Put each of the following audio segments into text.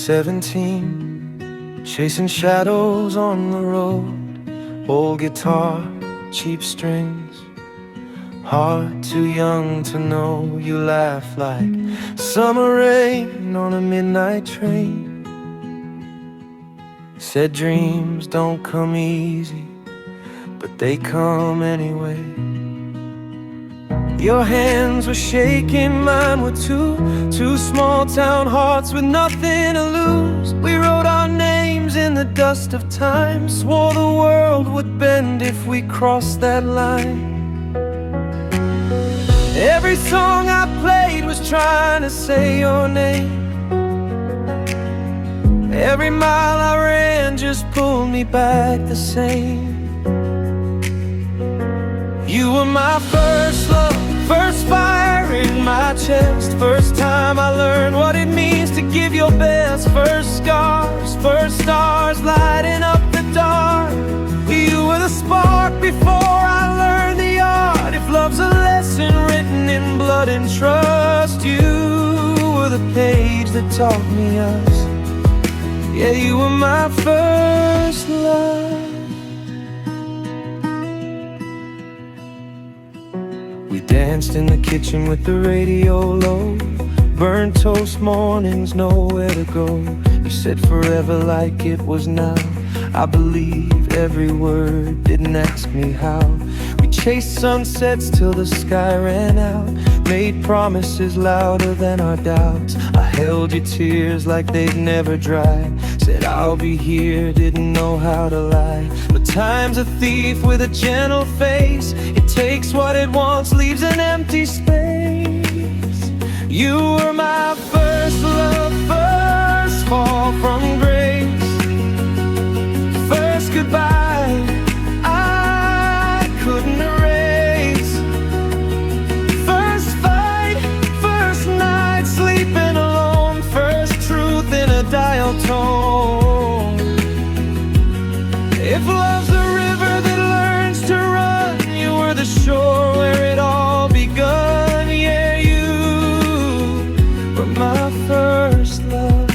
17, chasing shadows on the road. Old guitar, cheap strings, heart too young to know. You laugh like summer rain on a midnight train. Said dreams don't come easy, but they come anyway. Your hands were shaking, mine were two small town hearts with nothing to lose. We wrote our names in the dust of time, swore the world would bend if we crossed that line. Every song I played was trying to say your name. Every mile I ran just pulled me back the same. You were my first love, first fire in my chest, first time I learned what it means to give your best. First scars, first stars lighting up the dark. You were the spark before I learned the art. If love's a lesson written in blood and trust, you were the page that taught me us. Yeah, you were my first love. We danced in the kitchen with the radio low, burnt toast mornings, nowhere to go. You said forever like it was now. I believe every word, didn't ask me how. We chased sunsets till the sky ran out, made promises louder than our doubts. I held your tears like they'd never dry, said I'll be here, didn't know how to lie. But time's a thief with a gentle face, it takes what it wants, leaves an empty space. You were my first love, first fall from grace, first goodbye I couldn't erase, first fight, first night sleeping alone, first truth in a dial tone. If love's a river that learns to run, you were the shore where it all begun. Yeah, you were my first love.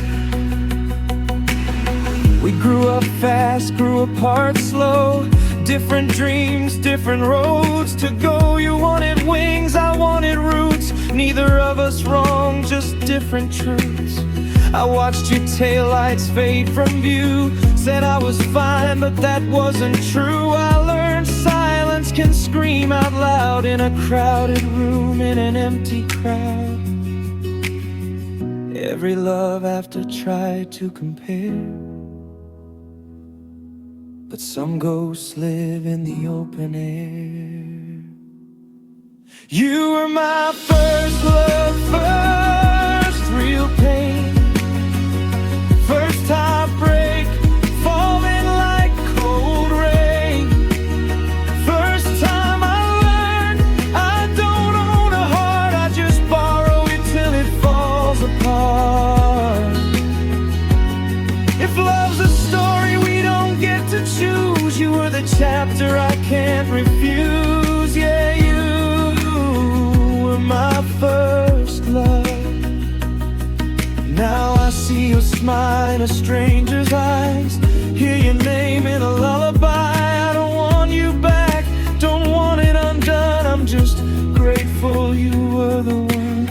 We grew up fast, grew apart slow, different dreams, different roads to go. You wanted wings, I wanted roots, neither of us wrong, just different truths. I watched your taillights fade from view, said I was fine, but that wasn't true. I learned silence can scream out loud in a crowded room, in an empty crowd. Every love after tried to compare, but some ghosts live in the open air. You were my first love, first real pain, first heartbreak, falling like cold rain. First time I learned I don't own a heart, I just borrow it till it falls apart. If love's a story we don't get to choose, you were the chapter I can't refuse. Yeah, you were my first love. Now I see your smile in a stranger's eyes, hear your name in a lullaby. I don't want you back, don't want it undone, I'm just grateful you were the one.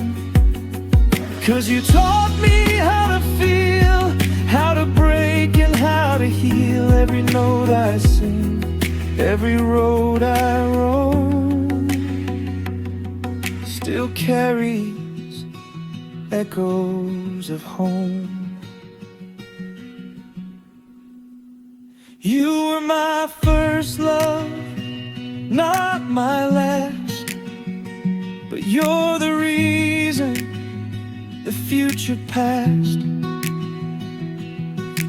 'Cause you taught me how to feel, how to break and how to heal. Every note I sing, every road I roam, still carries echoes of home. You were my first love, not my last, but you're the reason the future past.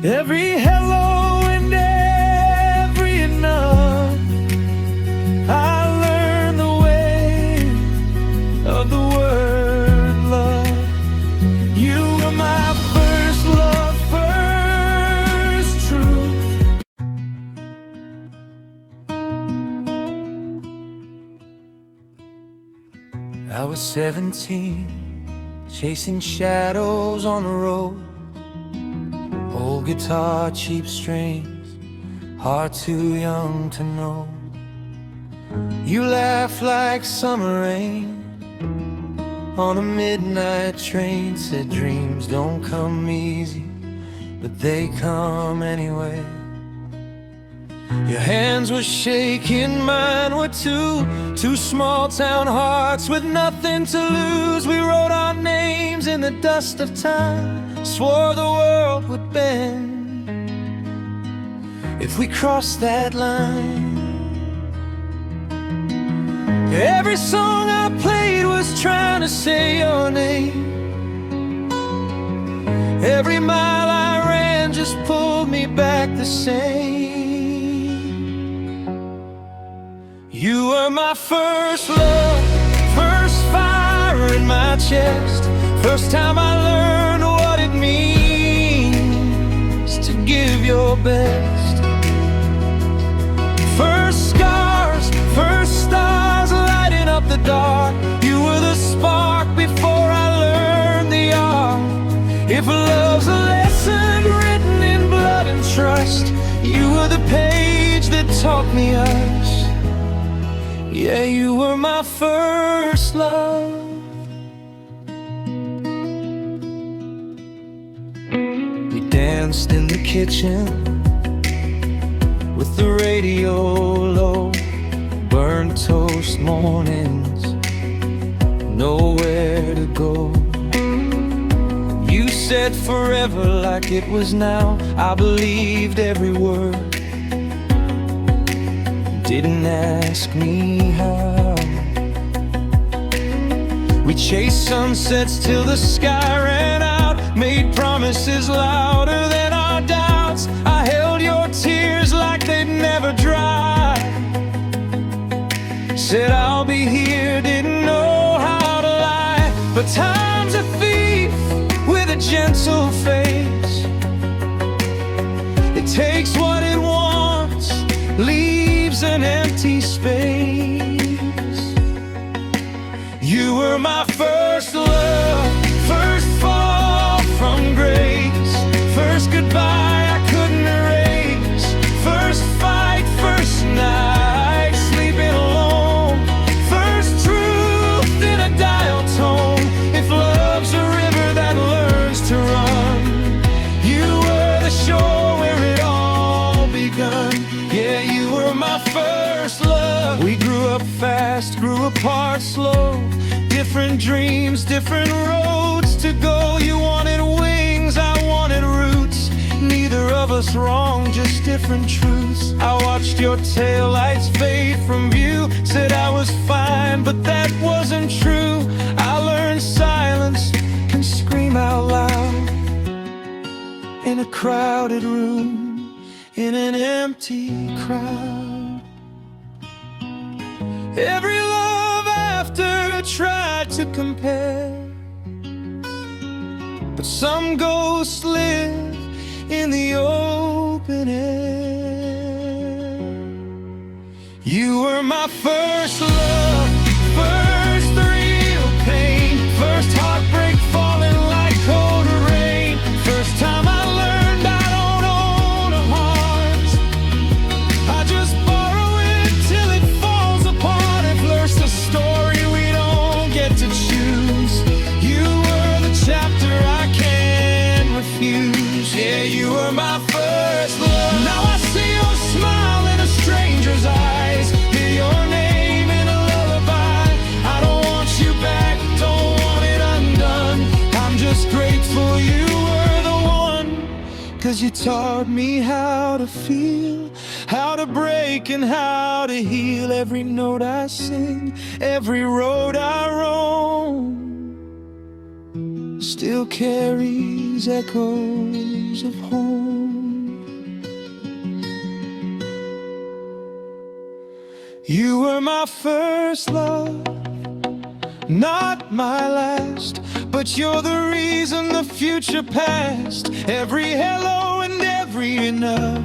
Every hello and every enough, I learned the way of the word love. You were my first love, first truth. I was 17, chasing shadows on the road. guitar, cheap strings, heart too young to know. You laugh like summer rain on a midnight train. Said dreams don't come easy, but they come anyway. Your hands were shaking, mine were too. Two small town hearts with nothing to lose. We wrote our names in the dust of time, swore the world would bend if we crossed that line. Every song I played was trying to say your name. Every mile I ran just pulled me back the same. You were my first love, first fire in my chest, first time I learned what it means to give your best. First scars, first stars lighting up the dark. You were the spark before I learned the art. If love's a lesson written in blood and trust, you were the page that taught me us. Yeah, you were my first love. We danced in the kitchen with the radio low, burnt toast mornings, nowhere to go. You said forever like it was now. I believed every word, didn't ask me how. We chased sunsets till the sky ran out, made promises louder than our doubts. I held your tears like they'd never dry, said I'll be here, didn't know how to lie. But time's a thief with a gentle face. It takes what it wants, leaves an empty space. You were my first love, first fall from grace, first goodbye I couldn't erase, first fight, first night sleeping alone, first truth in a dial tone. If love's a river that learns to run, you were the shore where it all begun. Yeah, you were my first love. We grew up fast, grew apart slow, different dreams, different roads to go. You wanted wings, I wanted roots, neither of us wrong, just different truths. I watched your taillights fade from view, said I was fine, but that wasn't true. I learned silence can scream out loud in a crowded room, in an empty crowd. Every love after tried to compare, but some ghosts live in the open air. You were my first love, first real pain, first heartbreak falling like cold rain, first time I learned I don't own a heart. I just borrow it till it falls apart. If love's a story we don't get to choose, you were the chapter I can't refuse. Yeah, you were my first love. Now I see your smile in a stranger's eyes, hear your name in a lullaby. I don't want you back, don't want it undone. I'm just grateful you were the one, 'cause you taught me how to feel, how to break and how to heal. Every note I sing, every road I roam, still carries echoes of home. You were my first love, not my last, but you're the reason the future passed. Every hello and every enough